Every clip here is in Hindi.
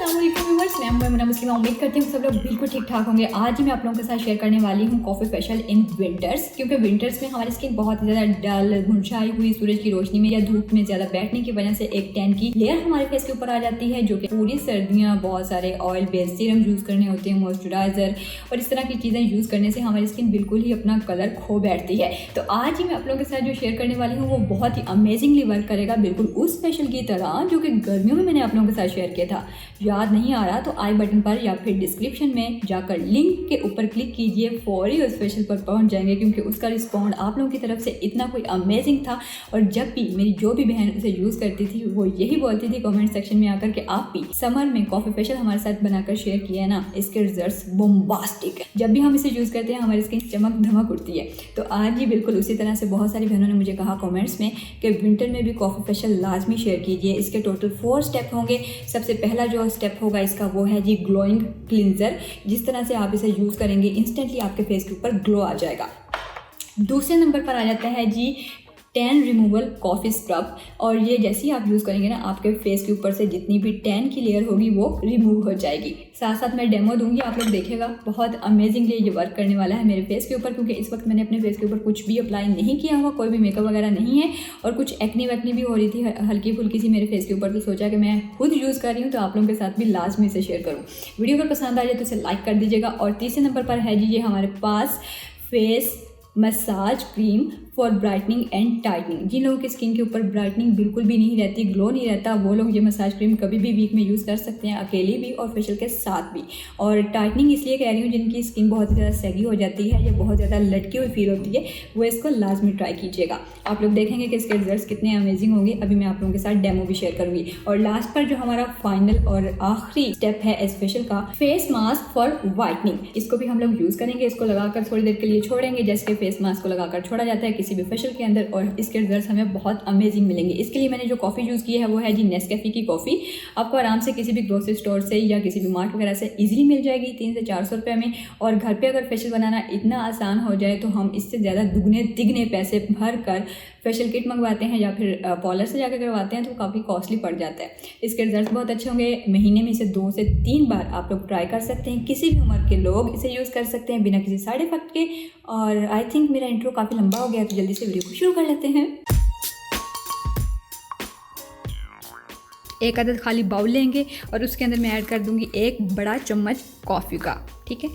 व्यूअर्स, मैं मुमना मुस्लिमा। उम्मीद करती हूँ सब लोग बिल्कुल ठीक ठाक होंगे। आज मैं आप लोगों के साथ शेयर करने वाली हूँ कॉफ़ी फेशियल इन विंटर्स, क्योंकि विंटर्स में हमारी स्किन बहुत ज़्यादा डल, मुरझाई हुई, सूरज की रोशनी में या धूप में ज़्यादा बैठने की वजह से एक टैन की लेयर हमारे फेस के ऊपर आ जाती है, जो कि पूरी सर्दियाँ बहुत सारे ऑयल बेस्ड सीरम यूज़ करने होते हैं, मॉइस्चराइजर और इस तरह की चीज़ें यूज़ करने से हमारी स्किन बिल्कुल ही अपना कलर खो बैठती है। तो आज ही मैं आप लोगों के साथ जो शेयर करने वाली हूँ वो बहुत ही अमेजिंगली वर्क करेगा, बिल्कुल उस फेशियल की तरह जो कि गर्मियों में मैंने आप लोगों के साथ शेयर किया था। याद नहीं आ रहा तो आई बटन पर या फिर डिस्क्रिप्शन में जाकर लिंक के ऊपर क्लिक कीजिए, फौरी उस फेशियल पर पहुंच जाएंगे, क्योंकि उसका रिस्पॉन्ड आप लोगों की तरफ से इतना कोई अमेजिंग था। और जब भी मेरी जो भी बहन उसे यूज़ करती थी वो यही बोलती थी कमेंट सेक्शन में आकर कि आप भी समर में कॉफ़ी फेशियल हमारे साथ बनाकर शेयर किया है ना, इसके रिजल्ट्स बॉम्बास्टिक है। जब भी हम इसे यूज़ करते हैं हमारी स्किन चमक धमक उठती है। तो आज ही बिल्कुल उसी तरह से बहुत सारी बहनों ने मुझे कहा कमेंट्स में कि विंटर में भी कॉफ़ी फेशियल लाजमी शेयर कीजिए। इसके टोटल 4 स्टेप होंगे। सबसे पहला जो स्टेप होगा इसका वो है जी ग्लोइंग क्लींजर। जिस तरह से आप इसे यूज़ करेंगे इंस्टेंटली आपके फेस के ऊपर ग्लो आ जाएगा। दूसरे नंबर पर आ जाता है जी टैन रिमूवल कॉफ़ी स्क्रब, और ये जैसे ही आप यूज़ करेंगे ना आपके फेस के ऊपर से जितनी भी टैन की लेयर होगी वो रिमूव हो जाएगी। साथ साथ मैं डेमो दूंगी, आप लोग देखिएगा, बहुत अमेजिंगली ये वर्क करने वाला है मेरे फेस के ऊपर, क्योंकि इस वक्त मैंने अपने फेस के ऊपर कुछ भी अप्लाई नहीं किया हुआ, कोई भी मेकअप वगैरह नहीं है, और कुछ एक्नी वैक्नी भी हो रही थी हल्की फुल्की सी मेरे फेस के ऊपर। तो सोचा कि मैं खुद यूज़ कर रही हूँ तो आप लोगों के साथ भी लाजमी से शेयर करूँ। वीडियो अगर पसंद आ जाए तो इसे लाइक कर दीजिएगा। और तीसरे नंबर पर है जी ये हमारे पास face massage cream for brightening and tightening. जिन लोगों की स्किन के ऊपर ब्राइटनिंग बिल्कुल भी नहीं रहती, ग्लो नहीं रहता, वो लोग ये मसाज क्रीम कभी भी वीक में यूज़ कर सकते हैं, अकेली भी और फेशियल के साथ भी। और टाइटनिंग इसलिए कह रही हूँ जिनकी स्किन बहुत ज़्यादा सैगी हो जाती है या बहुत ज़्यादा लटकी हुई फील होती है, वो इसको लाजमी ट्राई कीजिएगा। आप लोग देखेंगे कि इसके रिजल्ट्स कितने अमेजिंग होंगे। अभी मैं आप लोगों के साथ डेमो भी शेयर करूँगी। और लास्ट पर जो हमारा फाइनल और आखिरी स्टेप है इस फेशियल का, फेस मास्क फॉर वाइटनिंग। इसको भी हम लोग यूज़ करेंगे। इसको लगाकर थोड़ी देर के लिए छोड़ेंगे, जैसे फेस मास्क को लगाकर छोड़ा जाता है किसी भी फेशियल के अंदर, और इसके रिजल्ट्स हमें बहुत अमेजिंग मिलेंगे। इसके लिए मैंने जो कॉफ़ी यूज़ की है वो है जी नेस्कैफे की कॉफ़ी। आपको आराम से किसी भी ग्रोसरी स्टोर से या किसी भी मार्ट वगैरह से इजीली मिल जाएगी 300 से 400 रुपये में। और घर पे अगर फेशियल बनाना इतना आसान हो जाए तो हम इससे ज़्यादा दुगने तिगने पैसे भर कर फेशियल किट मंगवाते हैं या फिर पार्लर से जाकर करवाते हैं, तो काफ़ी कॉस्टली पड़ जाता है। इसके रिजल्ट्स बहुत अच्छे होंगे। महीने में इसे 2 से 3 बार आप लोग ट्राई कर सकते हैं। किसी भी उम्र के लोग इसे यूज़ कर सकते हैं बिना किसी साइड इफेक्ट के। और आई थिंक मेरा इंट्रो काफ़ी लंबा हो गया, तो जल्दी से वीडियो को शुरू कर लेते हैं। एक आदत खाली बाउल लेंगे और उसके अंदर मैं ऐड कर दूंगी 1 बड़ा चम्मच कॉफ़ी का, ठीक है।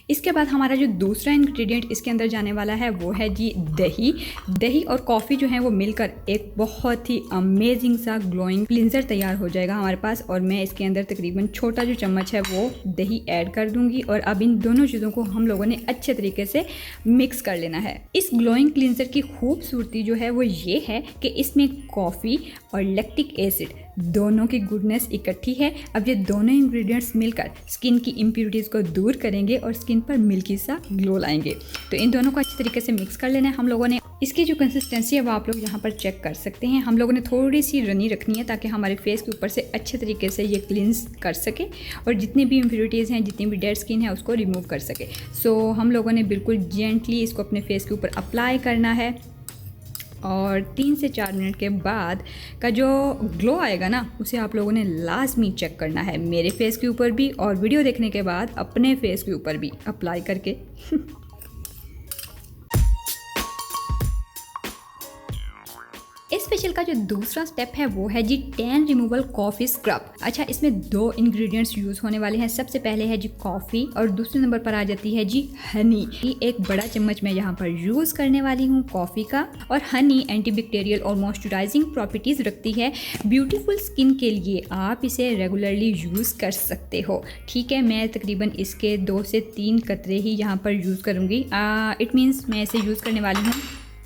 इसके बाद हमारा जो दूसरा इंग्रेडिएंट इसके अंदर जाने वाला है वो है जी दही। दही और कॉफ़ी जो है वो मिलकर एक बहुत ही अमेजिंग सा ग्लोइंग क्लींजर तैयार हो जाएगा हमारे पास। और मैं इसके अंदर तकरीबन छोटा जो चम्मच है वो दही ऐड कर दूंगी, और अब इन दोनों चीज़ों को हम लोगों ने अच्छे तरीके से मिक्स कर लेना है। इस ग्लोइंग क्लींजर की खूबसूरती जो है वो ये है कि इसमें कॉफ़ी और लैक्टिक एसिड दोनों की गुडनेस इकट्ठी है। अब ये दोनों इंग्रेडिएंट्स मिलकर स्किन की इम्प्योरिटीज़ को दूर करेंगे और स्किन पर मिल्की सा ग्लो लाएंगे। तो इन दोनों को अच्छी तरीके से मिक्स कर लेना है हम लोगों ने। इसकी जो कंसिस्टेंसी है वो आप लोग यहाँ पर चेक कर सकते हैं। हम लोगों ने थोड़ी सी रनी रखनी है ताकि हमारे फेस के ऊपर से अच्छे तरीके से ये क्लींस कर सके और जितनी भी इम्प्योरिटीज़ हैं, जितनी भी डेड स्किन है उसको रिमूव कर सके। सो हम लोगों ने बिल्कुल जेंटली इसको अपने फेस के ऊपर अप्लाई करना है, और 3 से 4 मिनट के बाद का जो ग्लो आएगा ना उसे आप लोगों ने लाजमी चेक करना है, मेरे फेस के ऊपर भी और वीडियो देखने के बाद अपने फेस के ऊपर भी अप्लाई करके। इस फेशियल का जो दूसरा स्टेप है वो है जी टैन रिमूवल कॉफ़ी स्क्रब। अच्छा, इसमें 2 इंग्रेडिएंट्स यूज़ होने वाले हैं। सबसे पहले है जी कॉफ़ी और दूसरे नंबर पर आ जाती है जी हनी। 1 बड़ा चम्मच मैं यहाँ पर यूज़ करने वाली हूँ कॉफ़ी का। और हनी एंटीबैक्टीरियल और मॉइस्चराइजिंग प्रॉपर्टीज़ रखती है। ब्यूटीफुल स्किन के लिए आप इसे रेगुलरली यूज़ कर सकते हो, ठीक है। मैं तकरीबन इसके 2 से 3 कतरे ही यहाँ पर यूज़ करूँगी। इट मीन्स मैं इसे यूज़ करने वाली हूँ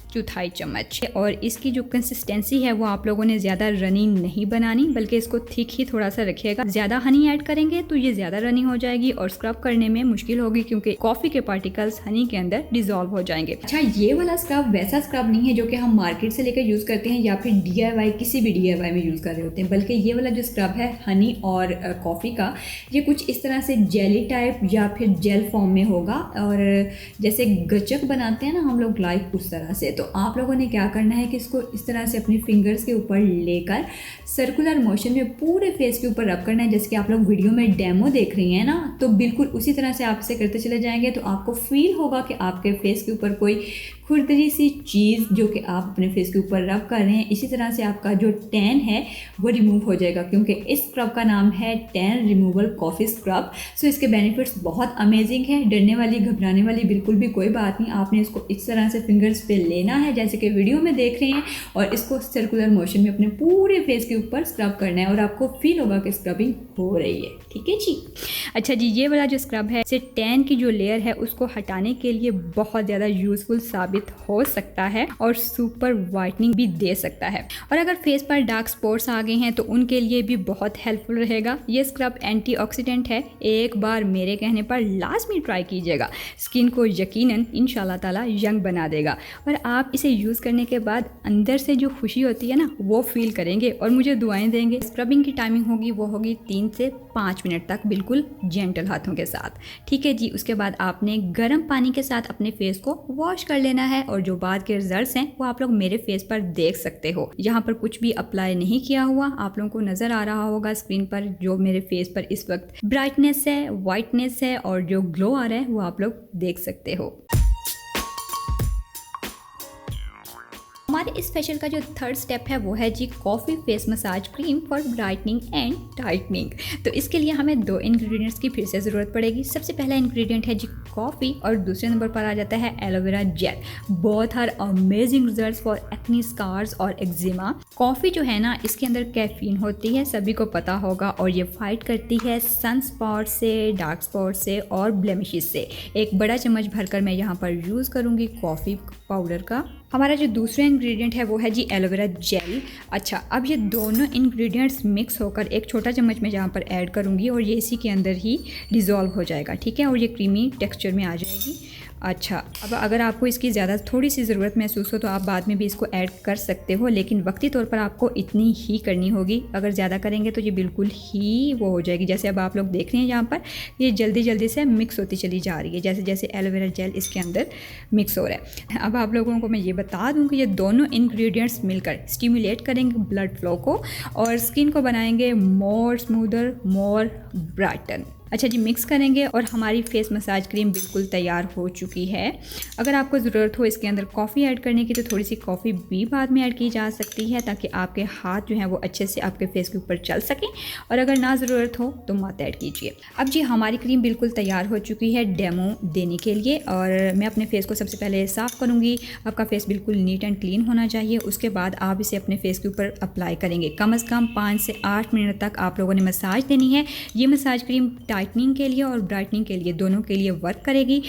1/4 चम्मच। और इसकी जो कंसिस्टेंसी है वो आप लोगों ने ज़्यादा रनी नहीं बनानी, बल्कि इसको थिक ही थोड़ा सा रखिएगा। ज़्यादा हनी ऐड करेंगे तो ये ज़्यादा रनी हो जाएगी और स्क्रब करने में मुश्किल होगी, क्योंकि कॉफ़ी के पार्टिकल्स हनी के अंदर डिजोल्व हो जाएंगे। अच्छा, ये वाला स्क्रब वैसा स्क्रब नहीं है जो कि हम मार्केट से लेकर यूज़ करते हैं या फिर DIY किसी भी DIY में यूज़ कर रहे होते हैं, बल्कि ये वाला जो स्क्रब है हनी और कॉफ़ी का, ये कुछ इस तरह से जेली टाइप या फिर जेल फॉर्म में होगा, और जैसे गचक बनाते हैं ना हम लोग लाइक उस तरह से। तो आप लोगों ने क्या करना है कि इसको इस तरह से अपने फिंगर्स के ऊपर लेकर सर्कुलर मोशन में पूरे फेस के ऊपर रब करना है। जैसे कि आप लोग वीडियो में डेमो देख रही हैं ना, तो बिल्कुल उसी तरह से आप इसे करते चले जाएंगे तो आपको फील होगा कि आपके फेस के ऊपर कोई खुरदरी सी चीज़ जो कि आप अपने फेस के ऊपर रब कर रहे हैं, इसी तरह से आपका जो टैन है वो रिमूव हो जाएगा। क्योंकि इस स्क्रब का नाम है टैन रिमूवल कॉफ़ी स्क्रब। सो इसके बेनिफिट्स बहुत अमेजिंग है। डरने वाली घबराने वाली बिल्कुल भी कोई बात नहीं। आपने इसको इस तरह से फिंगर्स पे लेना है जैसे कि वीडियो में देख रहे हैं, और इसको सर्कुलर मोशन में अपने पूरे फेस के ऊपर स्क्रब करना है और आपको फील होगा कि स्क्रबिंग हो रही है। ठीक है जी। अच्छा जी, ये वाला जो स्क्रब है इससे टैन की जो लेयर है उसको हटाने के लिए बहुत ज़्यादा यूजफुल साबित हो सकता है और सुपर वाइटनिंग भी दे सकता है। और अगर फेस पर डार्क स्पॉट्स आ गए हैं तो उनके लिए भी बहुत हेल्पफुल रहेगा। ये स्क्रब एंटीऑक्सीडेंट है। एक बार मेरे कहने पर लाजमी ट्राई कीजिएगा। स्किन को यकीनन इंशाल्लाह ताला यंग बना देगा और आप इसे यूज़ करने के बाद अंदर से जो खुशी होती है ना वो फील करेंगे और मुझे दुआएं देंगे। स्क्रबिंग की टाइमिंग होगी वो होगी 3 से 5 मिनट तक, बिल्कुल जेंटल हाथों के साथ। ठीक है जी। उसके बाद आपने गर्म पानी के साथ अपने फेस को वॉश कर लेना है और जो बाद के रिजल्ट्स हैं वो आप लोग मेरे फेस पर देख सकते हो। यहाँ पर कुछ भी अप्लाई नहीं किया हुआ, आप लोगों को नज़र आ रहा होगा स्क्रीन पर जो मेरे फेस पर इस वक्त ब्राइटनेस है, वाइटनेस है और जो ग्लो आ रहा है वो आप लोग देख सकते हो। हमारे इस फेशियल का जो थर्ड स्टेप है वो है जी coffee face massage cream for brightening and tightening. तो इसके लिए हमें 2 इंग्रेडिएंट्स की फिर से ज़रूरत पड़ेगी। सबसे पहला इंग्रेडिएंट है जी कॉफ़ी और दूसरे नंबर पर आ जाता है aloe vera gel. Both are amazing results for acne scars और एक्जिमा। कॉफ़ी जो है ना इसके अंदर कैफीन होती है, सभी को पता होगा, और ये फाइट करती है सन स्पॉट से, डार्क स्पॉट से और ब्लेमिशेस से। एक बड़ा चम्मच भरकर मैं यहाँ पर यूज़ करूँगी कॉफ़ी पाउडर का। हमारा जो दूसरा इंग्रेडिएंट है वो है जी एलोवेरा जेल। अच्छा, अब ये दोनों इंग्रेडिएंट्स मिक्स होकर एक छोटा चम्मच में यहाँ पर ऐड करूँगी और ये इसी के अंदर ही डिज़ोल्व हो जाएगा। ठीक है, और ये क्रीमी टेक्सचर में आ जाएगी। अच्छा, अब अगर आपको इसकी ज़्यादा थोड़ी सी ज़रूरत महसूस हो तो आप बाद में भी इसको ऐड कर सकते हो, लेकिन वक्ती तौर पर आपको इतनी ही करनी होगी। अगर ज़्यादा करेंगे तो ये बिल्कुल ही वो हो जाएगी। जैसे अब आप लोग देख रहे हैं यहाँ पर ये जल्दी जल्दी से मिक्स होती चली जा रही है, जैसे जैसे एलोवेरा जेल इसके अंदर मिक्स हो रहा है। अब आप लोगों को मैं ये बता दूँ कि ये दोनों इंग्रेडिएंट्स मिलकर स्टिमुलेट करेंगे ब्लड फ्लो को और स्किन को बनाएंगे मोर स्मूदर, मोर ब्राइटन। अच्छा जी, मिक्स करेंगे और हमारी फेस मसाज क्रीम बिल्कुल तैयार हो चुकी है। अगर आपको ज़रूरत हो इसके अंदर कॉफ़ी ऐड करने की तो थोड़ी सी कॉफ़ी भी बाद में ऐड की जा सकती है ताकि आपके हाथ जो हैं वो अच्छे से आपके फेस के ऊपर चल सकें, और अगर ना ज़रूरत हो तो मत ऐड कीजिए। अब जी हमारी क्रीम बिल्कुल तैयार हो चुकी है डेमो देने के लिए, और मैं अपने फेस को सबसे पहले साफ़ करूँगी। आपका फेस बिल्कुल नीट एंड क्लीन होना चाहिए। उसके बाद आप इसे अपने फेस के ऊपर अप्लाई करेंगे। कम अज़ कम 5 से 8 मिनट तक आप लोगों ने मसाज देनी है। ये मसाज क्रीम टाइटनिंग के लिए और ब्राइटनिंग के लिए दोनों के लिए वर्क करेगी।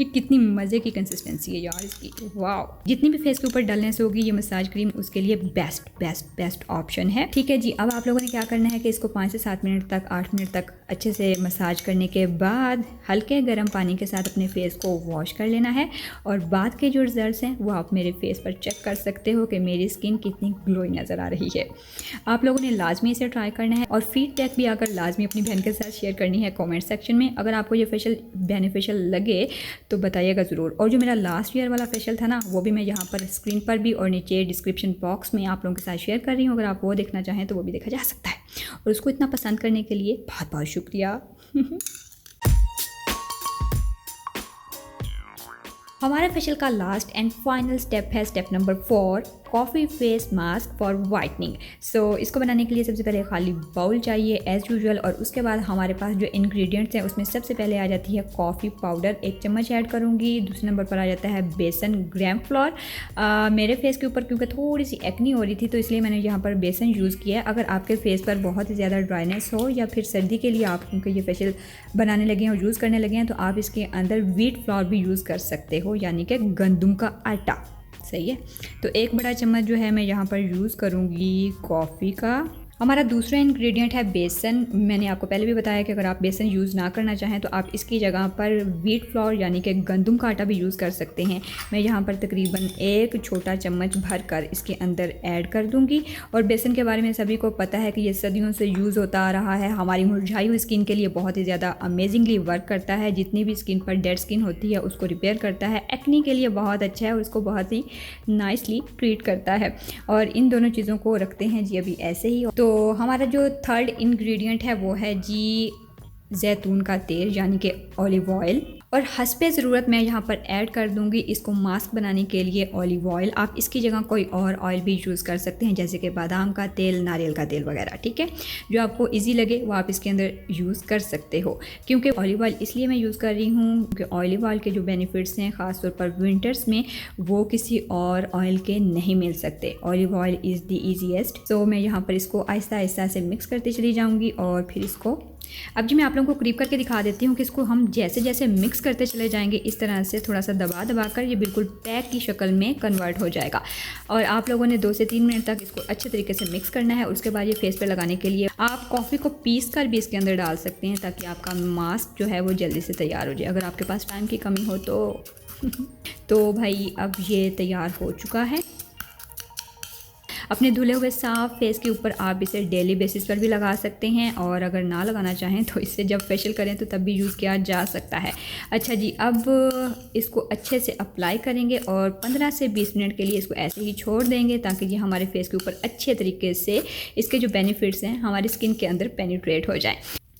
ये कितनी मज़े की कंसिस्टेंसी है यार इसकी, वाह। जितनी भी फेस के ऊपर डलने से होगी ये मसाज क्रीम उसके लिए बेस्ट बेस्ट बेस्ट ऑप्शन है। ठीक है जी, अब आप लोगों ने क्या करना है कि इसको 5 से 7 मिनट तक, 8 मिनट तक अच्छे से मसाज करने के बाद हल्के गर्म पानी के साथ अपने फेस को वॉश कर लेना है, और बाद के जो रिजल्ट्स हैं वो आप मेरे फेस पर चेक कर सकते हो कि मेरी स्किन कितनी ग्लोई नज़र आ रही है। आप लोगों ने लाजमी इसे ट्राई करना है और फीडबैक भी आकर लाजमी अपनी बहन के साथ शेयर करनी है कॉमेंट सेक्शन में। अगर आपको ये फेशियल बेनिफिशियल लगे तो बताइएगा ज़रूर। और जो मेरा लास्ट ईयर वाला फेशियल था ना वो भी मैं यहाँ पर स्क्रीन पर भी और नीचे डिस्क्रिप्शन बॉक्स में आप लोगों के साथ शेयर कर रही हूँ। अगर आप वो देखना चाहें तो वो भी देखा जा सकता है। और उसको इतना पसंद करने के लिए बहुत बहुत शुक्रिया। हमारे फेशियल का लास्ट एंड फाइनल स्टेप है step number 4, coffee face mask for whitening. So इसको बनाने के लिए सबसे पहले खाली बाउल चाहिए एज़ यूजुअल, और उसके बाद हमारे पास जो इंग्रेडिएंट्स हैं उसमें सबसे पहले आ जाती है कॉफ़ी पाउडर, 1 चम्मच ऐड करूँगी। दूसरे नंबर पर आ जाता है बेसन ग्राम फ्लोर। मेरे फेस के ऊपर क्योंकि थोड़ी सी एक्नी हो रही थी तो इसलिए मैंने यहाँ पर बेसन यूज़ किया है। अगर आपके फेस पर बहुत ही ज़्यादा ड्राइनेस हो या फिर सर्दी के लिए आप क्योंकि ये फेशियल बनाने लगे हैं और यूज़ करने लगे हैं तो आप इसके अंदर व्हीट फ्लोर भी यूज़ कर सकते हो, यानी कि गंदम का आटा। सही है, तो 1 बड़ा चम्मच जो है मैं यहाँ पर यूज़ करूँगी कॉफ़ी का। हमारा दूसरा इंग्रेडिएंट है बेसन। मैंने आपको पहले भी बताया कि अगर आप बेसन यूज़ ना करना चाहें तो आप इसकी जगह पर व्हीट फ्लोर यानी कि गंदम का आटा भी यूज़ कर सकते हैं। मैं यहाँ पर तकरीबन 1 छोटा चम्मच भर कर इसके अंदर ऐड कर दूँगी। और बेसन के बारे में सभी को पता है कि ये सदियों से यूज़ होता आ रहा है। हमारी मुरझाई हुई स्किन के लिए बहुत ही ज़्यादा अमेजिंगली वर्क करता है। जितनी भी स्किन पर डेड स्किन होती है उसको रिपेयर करता है। एक्ने के लिए बहुत अच्छा है और उसको बहुत ही नाइसली ट्रीट करता है। और इन दोनों चीज़ों को रखते हैं जी अभी ऐसे ही। तो हमारा जो थर्ड इंग्रेडिएंट है वो है जी जैतून का तेल यानी कि ऑलिव ऑयल। और हस्बे ज़रूरत मैं यहाँ पर ऐड कर दूँगी इसको मास्क बनाने के लिए ऑलिव ऑयल। आप इसकी जगह कोई और ऑयल भी यूज़ कर सकते हैं जैसे कि बादाम का तेल, नारियल का तेल वगैरह, ठीक है। जो आपको इजी लगे वो आप इसके अंदर यूज़ कर सकते हो। क्योंकि ऑलिव ऑयल इसलिए मैं यूज़ कर रही हूँ क्योंकि ऑलिव ऑयल के जो बेनिफिट्स हैं ख़ासतौर पर विंटर्स में वो किसी और ऑयल के नहीं मिल सकते। Olive oil is the easiest. So मैं यहाँ पर इसको आहिस्ता आहिस्ता से मिक्स करती चली जाऊँगी और फिर इसको अब जी मैं आप लोगों को करीब करके दिखा देती हूँ कि इसको हम जैसे जैसे मिक्स करते चले जाएंगे इस तरह से थोड़ा सा दबा दबा कर ये बिल्कुल पैक की शक्ल में कन्वर्ट हो जाएगा। और आप लोगों ने 2 से 3 मिनट तक इसको अच्छे तरीके से मिक्स करना है। उसके बाद ये फेस पे लगाने के लिए आप कॉफ़ी को पीस कर भी इसके अंदर डाल सकते हैं ताकि आपका मास्क जो है वो जल्दी से तैयार हो जाए। अगर आपके पास टाइम की कमी हो तो भाई अब ये तैयार हो चुका है। अपने धुले हुए साफ फेस के ऊपर आप इसे डेली बेसिस पर भी लगा सकते हैं और अगर ना लगाना चाहें तो इससे जब फेशियल करें तो तब भी यूज़ किया जा सकता है। अच्छा जी, अब इसको अच्छे से अप्लाई करेंगे और 15 से 20 मिनट के लिए इसको ऐसे ही छोड़ देंगे ताकि ये हमारे फेस के ऊपर अच्छे तरीके से इसके जो बेनिफिट्स हैं हमारी स्किन के अंदर पेनिट्रेट हो जाए।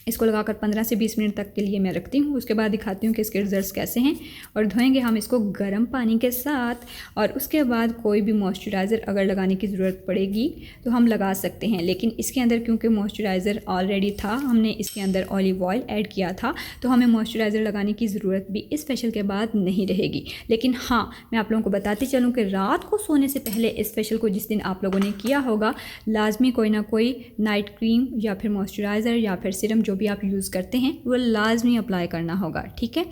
इसको लगाकर 15 से 20 मिनट तक के लिए मैं रखती हूँ। उसके बाद दिखाती हूँ कि इसके रिजल्ट्स कैसे हैं। और धोएंगे हम इसको गर्म पानी के साथ। और उसके बाद कोई भी मॉइस्चराइज़र अगर लगाने की ज़रूरत पड़ेगी तो हम लगा सकते हैं, लेकिन इसके अंदर क्योंकि मॉइस्चराइज़र ऑलरेडी था, हमने इसके अंदर ऑलिव ऑयल ऐड किया था, तो हमें मॉइस्चराइज़र लगाने की ज़रूरत भी इस फेशियल के बाद नहीं रहेगी। लेकिन हाँ, मैं आप लोगों को बताती चलूँ कि रात को सोने से पहले इस फेशियल को जिस दिन आप लोगों ने किया होगा लाजमी कोई ना कोई नाइट क्रीम या फिर मॉइस्चराइज़र या फिर सीरम जो भी आप यूज़ करते हैं वो लाजमी अप्लाई करना होगा, ठीक है।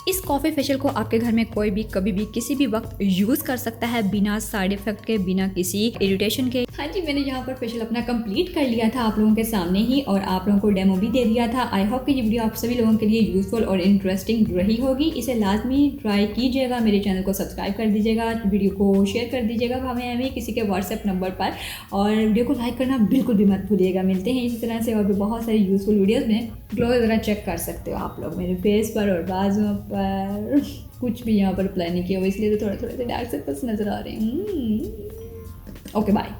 इस कॉफ़ी फेशियल को आपके घर में कोई भी कभी भी किसी भी वक्त यूज़ कर सकता है बिना साइड इफ़ेक्ट के, बिना किसी इरिटेशन के। हाँ जी, मैंने यहाँ पर फेशियल अपना कंप्लीट कर लिया था आप लोगों के सामने ही और आप लोगों को डेमो भी दे दिया था। आई होप कि ये वीडियो आप सभी लोगों के लिए यूज़फुल और इंटरेस्टिंग रही होगी। इसे लाजमी ट्राई कीजिएगा, मेरे चैनल को सब्सक्राइब कर दीजिएगा, वीडियो को शेयर कर दीजिएगा हमें अभी किसी के व्हाट्सएप नंबर पर, और वीडियो को लाइक करना बिल्कुल भी मत भूलिएगा। मिलते हैं इसी तरह से और भी बहुत सारी यूज़फुल वीडियोज़ में। ग्लो ज़रा चेक कर सकते हो आप लोग मेरे फेस पर और बाजुओं पर। कुछ भी यहाँ पर अप्लाई नहीं किया हुआ इसलिए तो थोड़े थोड़े से डार्क सर्कल्स नज़र आ रहे हैं। Okay bye.